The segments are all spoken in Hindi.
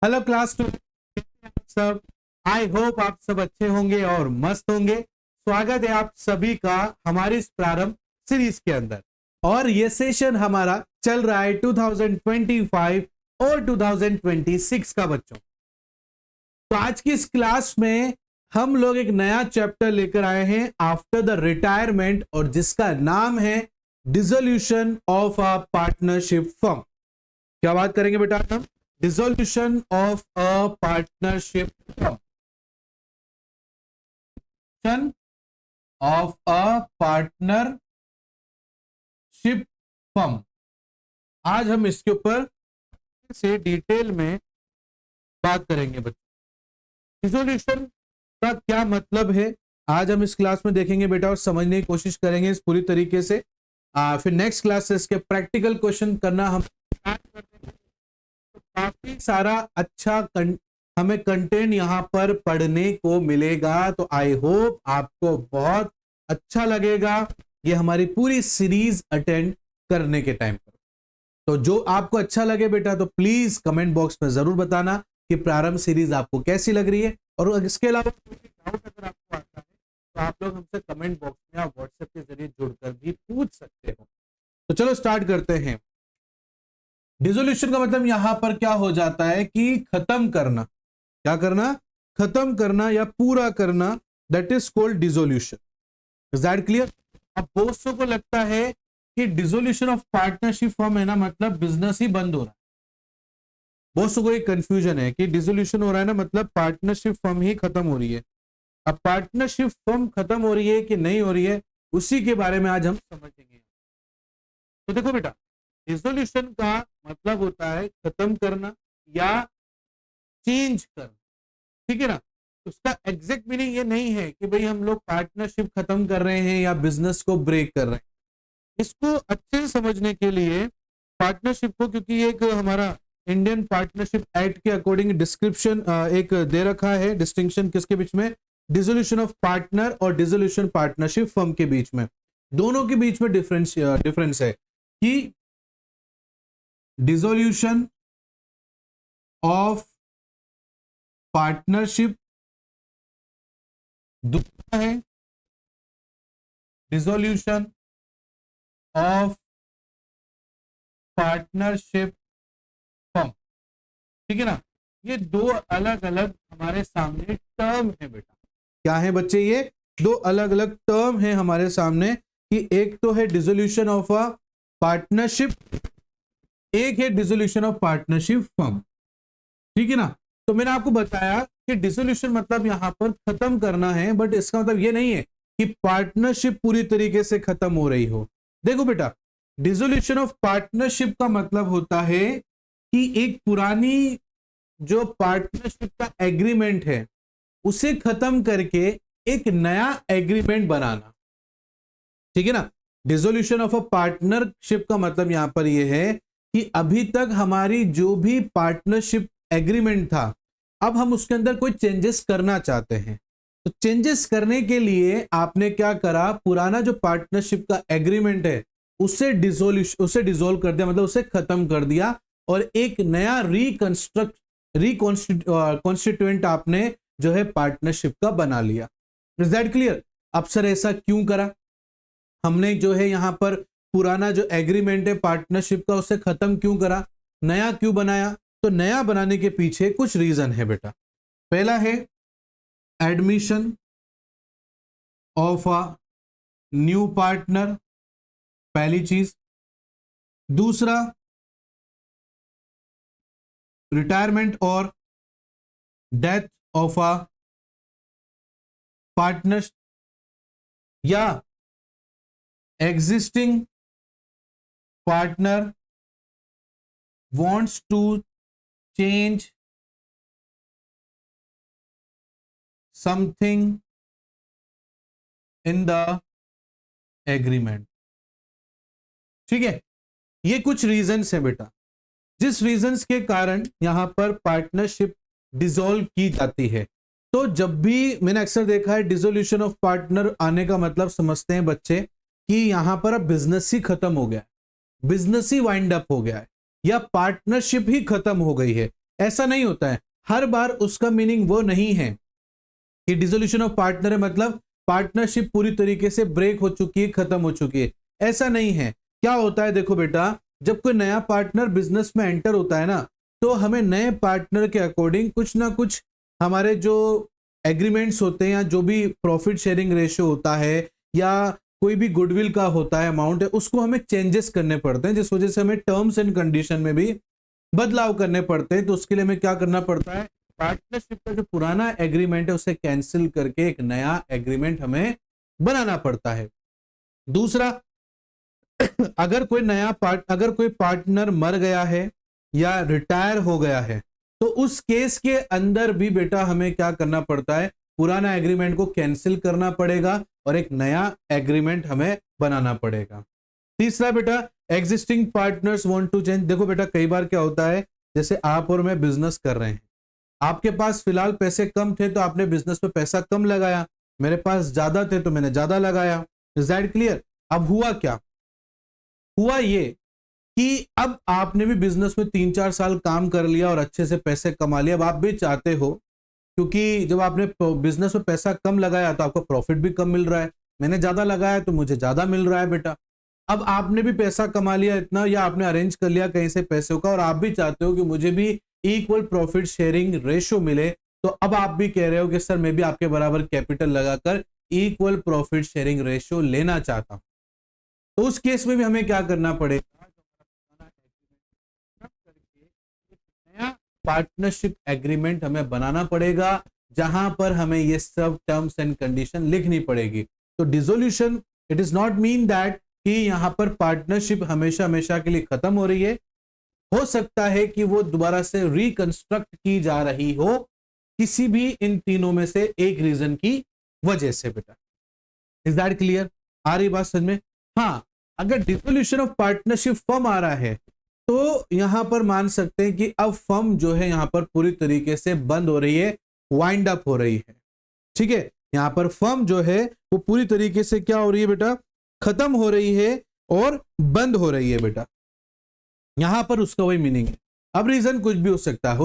हेलो क्लास सब। आई होप आप सब अच्छे होंगे और मस्त होंगे। स्वागत है आप सभी का हमारी इस प्रारंभ सीरीज के अंदर। और ये सेशन हमारा चल रहा है 2025 और 2026 का बच्चों। तो आज की इस क्लास में हम लोग एक नया चैप्टर लेकर आए हैं आफ्टर द रिटायरमेंट, और जिसका नाम है dissolution of a partnership firm. क्या बात करेंगे बेटा हम? Dissolution of a partnership firm. Of a partnership firm. आज हम इसके ऊपर से डिटेल में बात करेंगे बच्चों। डिसोल्यूशन का क्या मतलब है आज हम इस क्लास में देखेंगे बेटा, और समझने की कोशिश करेंगे इस पूरी तरीके से। फिर नेक्स्ट क्लास से इसके प्रैक्टिकल क्वेश्चन करना हम काफी सारा अच्छा हमें कंटेंट यहाँ पर पढ़ने को मिलेगा। तो आई होप आपको बहुत अच्छा लगेगा ये हमारी पूरी सीरीज अटेंड करने के टाइम पर। तो जो आपको अच्छा लगे बेटा तो प्लीज कमेंट बॉक्स में जरूर बताना कि प्रारंभ सीरीज आपको कैसी लग रही है। और इसके अलावा कोई डाउट अगर आपको आता है तो आप लोग हमसे कमेंट बॉक्स में या व्हाट्सएप के जरिए जुड़कर भी पूछ सकते हो। तो चलो स्टार्ट करते हैं। डिसोल्यूशन का मतलब यहां पर क्या हो जाता है कि खत्म करना। क्या करना? खत्म करना या पूरा करना। That is called dissolution. Is that clear? अब बहुत को लगता है कि डिसोल्यूशन ऑफ पार्टनरशिप फर्म है ना, मतलब बिजनेस ही बंद हो रहा है। बहुत को एक कंफ्यूजन है कि डिसोल्यूशन हो रहा है ना मतलब पार्टनरशिप फर्म ही खत्म हो रही है। अब पार्टनरशिप फर्म खत्म हो रही है कि नहीं हो रही है, उसी के बारे में आज हम समझेंगे। तो देखो बेटा, डिसोल्यूशन का मतलब होता है खत्म करना या चेंज करना, ठीक है ना। उसका एग्जैक्ट मीनिंग ये नहीं है कि भाई हम लोग पार्टनरशिप खत्म कर रहे हैं या बिजनेस को ब्रेक कर रहे हैं। इसको अच्छे से समझने के लिए पार्टनरशिप को, क्योंकि ये एक हमारा इंडियन पार्टनरशिप एक्ट के अकॉर्डिंग डिस्क्रिप्शन एक दे रखा है, डिस्टिंक्शन किसके बीच में? डिसोल्यूशन ऑफ पार्टनर और डिसोल्यूशन पार्टनरशिप फर्म के बीच में। दोनों के बीच में डिफरेंस है कि डिसोल्यूशन ऑफ पार्टनरशिप दूसरा है डिसोल्यूशन ऑफ पार्टनरशिप फर्म, ठीक है ना। ये दो अलग अलग हमारे सामने टर्म है बेटा। क्या है बच्चे? ये दो अलग अलग टर्म है हमारे सामने कि एक तो है डिसोल्यूशन ऑफ अ पार्टनरशिप, एक है डिसोल्यूशन ऑफ पार्टनरशिप फर्म, ठीक है ना। तो मैंने आपको बताया कि डिसोल्यूशन मतलब यहां पर खत्म करना है, बट इसका मतलब ये नहीं है कि पार्टनरशिप पूरी तरीके से खत्म हो रही हो। देखो बेटा, डिसोल्यूशन ऑफ पार्टनरशिप का मतलब होता है कि एक पुरानी जो पार्टनरशिप का एग्रीमेंट है उसे खत्म करके एक नया एग्रीमेंट बनाना, ठीक है ना। डिसोल्यूशन ऑफ अ पार्टनरशिप का मतलब यहां पर यह है कि अभी तक हमारी जो भी पार्टनरशिप एग्रीमेंट था, अब हम उसके अंदर कोई चेंजेस करना चाहते हैं। तो चेंजेस करने के लिए आपने क्या करा? पुराना जो पार्टनरशिप का एग्रीमेंट है उसे डिसोल्व कर दिया, मतलब उसे खत्म कर दिया, और एक नया कॉन्स्टिट्यूएंट आपने जो है पार्टनरशिप का बना लिया। Is that clear? अब सर ऐसा क्यों करा हमने? जो है यहां पर पुराना जो एग्रीमेंट है पार्टनरशिप का उसे खत्म क्यों करा, नया क्यों बनाया? तो नया बनाने के पीछे कुछ रीजन है बेटा। पहला है admission of a new partner, पहली चीज। दूसरा, रिटायरमेंट और डेथ ऑफ अ पार्टनर, या existing partner wants to change something in the agreement, ठीक है। ये कुछ रीजंस है बेटा, जिस रीजंस के कारण यहां पर पार्टनरशिप डिसॉल्व की जाती है। तो जब भी मैंने अक्सर देखा है डिसोल्यूशन ऑफ पार्टनर आने का मतलब समझते हैं बच्चे कि यहां पर अब बिजनेस ही खत्म हो गया है, बिजनेस ही वाइंड अप हो गया है, या पार्टनरशिप ही खत्म हो गई है, ऐसा नहीं होता है, हर बार उसका मीनिंग वो नहीं है कि डिसोल्यूशन ऑफ पार्टनर है मतलब पार्टनरशिप पूरी तरीके से ब्रेक हो चुकी है, खत्म हो चुकी है, ऐसा नहीं है। क्या होता है देखो बेटा, जब कोई नया पार्टनर बिजनेस में एंटर होता है ना, तो हमें नए पार्टनर के अकॉर्डिंग कुछ ना कुछ हमारे जो एग्रीमेंट्स होते हैं या जो भी प्रॉफिट शेयरिंग रेशियो होता है या कोई भी गुडविल का होता है अमाउंट है, उसको हमें चेंजेस करने पड़ते हैं, जिस वजह से हमें टर्म्स एंड कंडीशन में भी बदलाव करने पड़ते हैं। तो उसके लिए हमें क्या करना पड़ता है, पार्टनरशिप का जो पुराना एग्रीमेंट है उसे कैंसिल करके एक नया एग्रीमेंट हमें बनाना पड़ता है। दूसरा, अगर कोई पार्टनर मर गया है या रिटायर हो गया है, तो उस केस के अंदर भी बेटा हमें क्या करना पड़ता है, पुराना एग्रीमेंट को कैंसिल करना पड़ेगा और एक नया एग्रीमेंट हमें बनाना पड़ेगा। तीसरा बेटा, existing partners want to change. देखो बेटा, कई बार क्या होता है, जैसे आप और मैं बिजनेस कर रहे हैं, आपके पास फिलहाल पैसे कम थे तो आपने बिजनेस में पैसा कम लगाया, मेरे पास ज्यादा थे तो मैंने ज्यादा लगाया। Is that clear? अब हुआ क्या, हुआ ये कि अब आपने भी बिजनेस में 3-4 साल काम कर लिया और अच्छे से पैसे कमा लिया। अब आप भी चाहते हो, क्योंकि जब आपने बिजनेस में पैसा कम लगाया तो आपको प्रॉफिट भी कम मिल रहा है, मैंने ज्यादा लगाया तो मुझे ज्यादा मिल रहा है बेटा। अब आपने भी पैसा कमा लिया इतना, या आपने अरेंज कर लिया कहीं से पैसों का, और आप भी चाहते हो कि मुझे भी इक्वल प्रॉफिट शेयरिंग रेशो मिले, तो अब आप भी कह रहे हो कि सर मैं भी आपके बराबर कैपिटल लगाकर इक्वल प्रॉफिट शेयरिंग रेशो लेना चाहता हूं। तो उस केस में भी हमें क्या करना पड़ेगा, नया पार्टनरशिप एग्रीमेंट हमें बनाना पड़ेगा, जहां पर हमें ये सब टर्म्स एंड कंडीशन लिखनी पड़ेगी। तो dissolution, it is not mean that कि यहां पर पार्टनरशिप हमेशा हमेशा के लिए खत्म हो रही है। हो सकता है कि वो दोबारा से रिकंस्ट्रक्ट की जा रही हो, किसी भी इन तीनों में से एक रीजन की वजह से बेटा। Is that clear? आ रही बात समझ में? हाँ, अगर डिसोल्यूशन ऑफ पार्टनरशिप फर्म आ रहा है तो यहां पर मान सकते हैं कि अब फर्म जो है यहां पर पूरी तरीके से बंद हो रही है, वाइंड अप हो रही है। ठीक है, यहां पर फर्म जो है वो पूरी तरीके से क्या हो रही है बेटा, खत्म हो रही है और बंद हो रही है बेटा। यहां पर उसका वही मीनिंग है। अब रीजन कुछ भी हो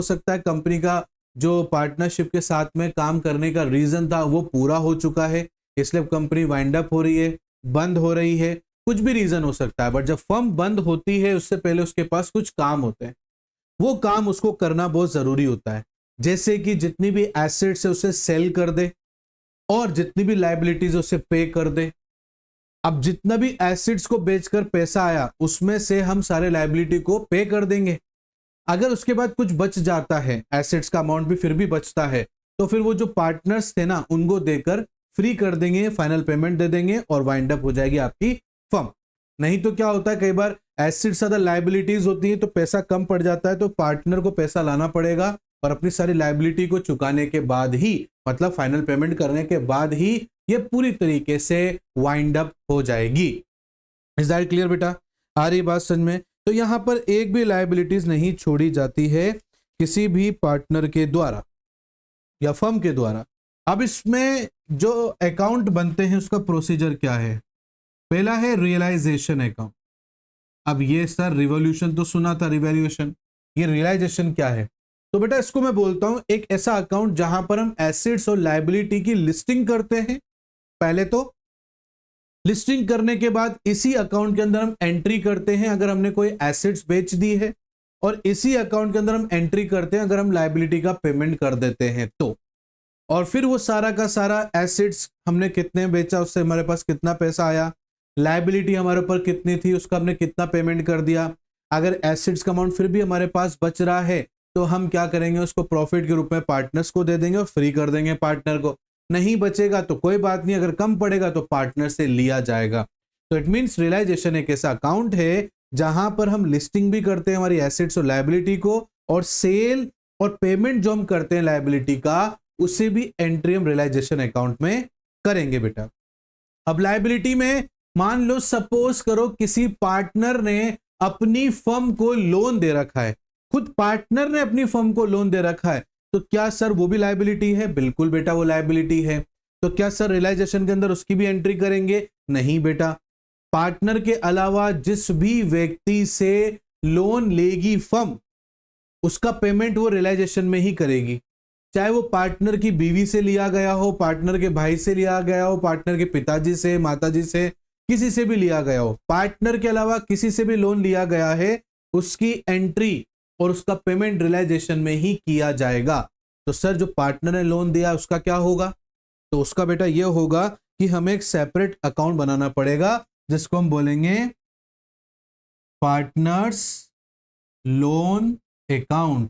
सकता है कंपनी का जो पार्टनरशिप के साथ में काम करने का रीजन था वो पूरा हो चुका है, इसलिए कंपनी वाइंड अप हो रही है, बंद हो रही है, कुछ भी रीजन हो सकता है। बट जब फर्म बंद होती है उससे पहले उसके पास कुछ काम होते हैं, वो काम उसको करना बहुत जरूरी होता है, जैसे कि जितनी भी एसेट्स है उसे सेल कर दे और जितनी भी लायबिलिटीज उसे पे कर दे। अब जितना भी एसेट्स को बेचकर पैसा आया उसमें से हम सारे लायबिलिटी को पे कर देंगे। अगर उसके बाद कुछ बच जाता है, एसेट्स का अमाउंट भी फिर भी बचता है, तो फिर वो जो पार्टनर्स थे ना उनको देकर फ्री कर देंगे, फाइनल पेमेंट दे देंगे और वाइंड अप हो जाएगी आपकी फर्म। नहीं तो क्या होता है, कई बार एसेट्स ज्यादा लायबिलिटीज होती है तो पैसा कम पड़ जाता है, तो पार्टनर को पैसा लाना पड़ेगा और अपनी सारी लायबिलिटी को चुकाने के बाद ही, मतलब फाइनल पेमेंट करने के बाद ही ये पूरी तरीके से वाइंड अप हो जाएगी। इज दैट क्लियर बेटा? आ रही बात समझ में? तो यहां पर एक भी लायबिलिटीज नहीं छोड़ी जाती है किसी भी पार्टनर के द्वारा या फर्म के द्वारा। अब इसमें जो अकाउंट बनते हैं उसका प्रोसीजर क्या है? पहला है रियलाइजेशन अकाउंट। अब ये सर रिवॉल्यूशन तो सुना था, रिवैल्यूएशन, ये रियलाइजेशन क्या है? तो बेटा इसको मैं बोलता हूं एक ऐसा अकाउंट जहां पर हम एसेट्स और लायबिलिटी की लिस्टिंग करते हैं। पहले तो लिस्टिंग करने के बाद इसी अकाउंट के अंदर हम एंट्री करते हैं अगर हमने कोई एसेट्स बेच दी है, और इसी अकाउंट के अंदर हम एंट्री करते हैं अगर हम लायबिलिटी का पेमेंट कर देते हैं तो। और फिर वो सारा का सारा एसेट्स हमने कितने बेचा, उससे हमारे पास कितना पैसा आया, लायबिलिटी हमारे ऊपर कितनी थी, उसका हमने कितना पेमेंट कर दिया। अगर एसेट्स का अमाउंट फिर भी हमारे पास बच रहा है तो हम क्या करेंगे, उसको प्रॉफिट के रूप में पार्टनर्स को दे देंगे और फ्री कर देंगे पार्टनर को। नहीं बचेगा तो कोई बात नहीं, अगर कम पड़ेगा तो पार्टनर से लिया जाएगा। तो इट मींस रियलाइजेशन एक ऐसा अकाउंट है जहां पर हम लिस्टिंग भी करते हैं हमारी एसेट्स और लायबिलिटी को, और सेल और पेमेंट जो हम करते हैं लायबिलिटी का उसे भी एंट्री हम रियलाइजेशन अकाउंट में करेंगे बेटा। अब लायबिलिटी में मान लो सपोज करो किसी पार्टनर ने अपनी फर्म को लोन दे रखा है, खुद पार्टनर ने अपनी फर्म को लोन दे रखा है, तो क्या सर वो भी लायबिलिटी है? बिल्कुल बेटा वो लायबिलिटी है। तो क्या सर रियलाइजेशन के अंदर उसकी भी एंट्री करेंगे? नहीं बेटा। पार्टनर के अलावा जिस भी व्यक्ति से लोन लेगी फर्म, उसका पेमेंट वो रियलाइजेशन में ही करेगी, चाहे वो पार्टनर की बीवी से लिया गया हो, पार्टनर के भाई से लिया गया हो, पार्टनर के पिताजी से, माताजी से, किसी से भी लिया गया हो। पार्टनर के अलावा किसी से भी लोन लिया गया है, उसकी एंट्री और उसका पेमेंट रियलाइजेशन में ही किया जाएगा। तो सर जो पार्टनर ने लोन दिया उसका क्या होगा? तो उसका बेटा ये होगा कि हमें एक सेपरेट अकाउंट बनाना पड़ेगा जिसको हम बोलेंगे पार्टनर्स लोन अकाउंट।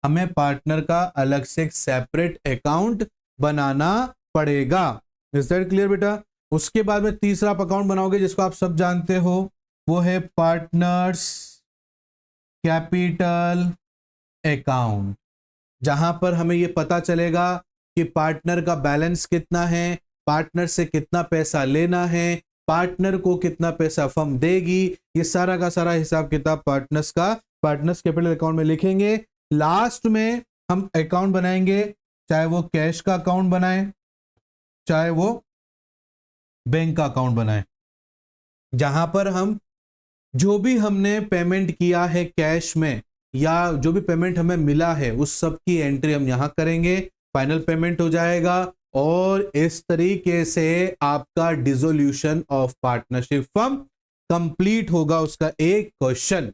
हमें पार्टनर का अलग से एक सेपरेट अकाउंट बनाना पड़ेगा। इज दैट क्लियर बेटा? उसके बाद में तीसरा आप अकाउंट बनाओगे जिसको आप सब जानते हो, वो है पार्टनर्स कैपिटल अकाउंट, जहां पर हमें यह पता चलेगा कि पार्टनर का बैलेंस कितना है, पार्टनर से कितना पैसा लेना है, पार्टनर को कितना पैसा फर्म देगी, ये सारा का सारा हिसाब किताब पार्टनर्स कैपिटल अकाउंट में लिखेंगे। लास्ट में हम अकाउंट बनाएंगे, चाहे वो कैश का अकाउंट बनाए, चाहे वो बैंक का अकाउंट बनाए, जहां पर हम जो भी हमने पेमेंट किया है कैश में या जो भी पेमेंट हमें मिला है उस सब की एंट्री हम यहां करेंगे, फाइनल पेमेंट हो जाएगा और इस तरीके से आपका dissolution of partnership firm complete होगा। उसका एक क्वेश्चन।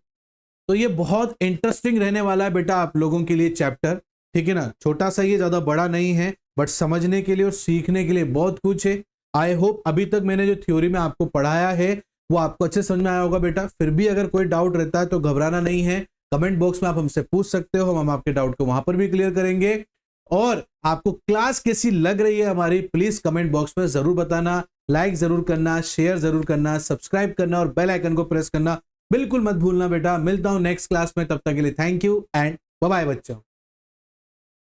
तो ये बहुत इंटरेस्टिंग रहने वाला है बेटा आप लोगों के लिए चैप्टर, ठीक है ना? छोटा सा, ये ज्यादा बड़ा नहीं है, बट समझने के लिए और सीखने के लिए बहुत कुछ है। आई होप अभी तक मैंने जो थ्योरी में आपको पढ़ाया है वो आपको अच्छे समझ में आया होगा बेटा। फिर भी अगर कोई डाउट रहता है तो घबराना नहीं है, कमेंट बॉक्स में आप हमसे पूछ सकते हो, हम आपके डाउट को वहां पर भी क्लियर करेंगे। और आपको क्लास कैसी लग रही है हमारी, प्लीज कमेंट बॉक्स में जरूर बताना, लाइक जरूर करना, शेयर जरूर करना, सब्सक्राइब करना और बेल आइकन को प्रेस करना बिल्कुल मत भूलना बेटा। मिलता हूं नेक्स्ट क्लास में, तब तक के लिए thank you and bye bye बच्चों।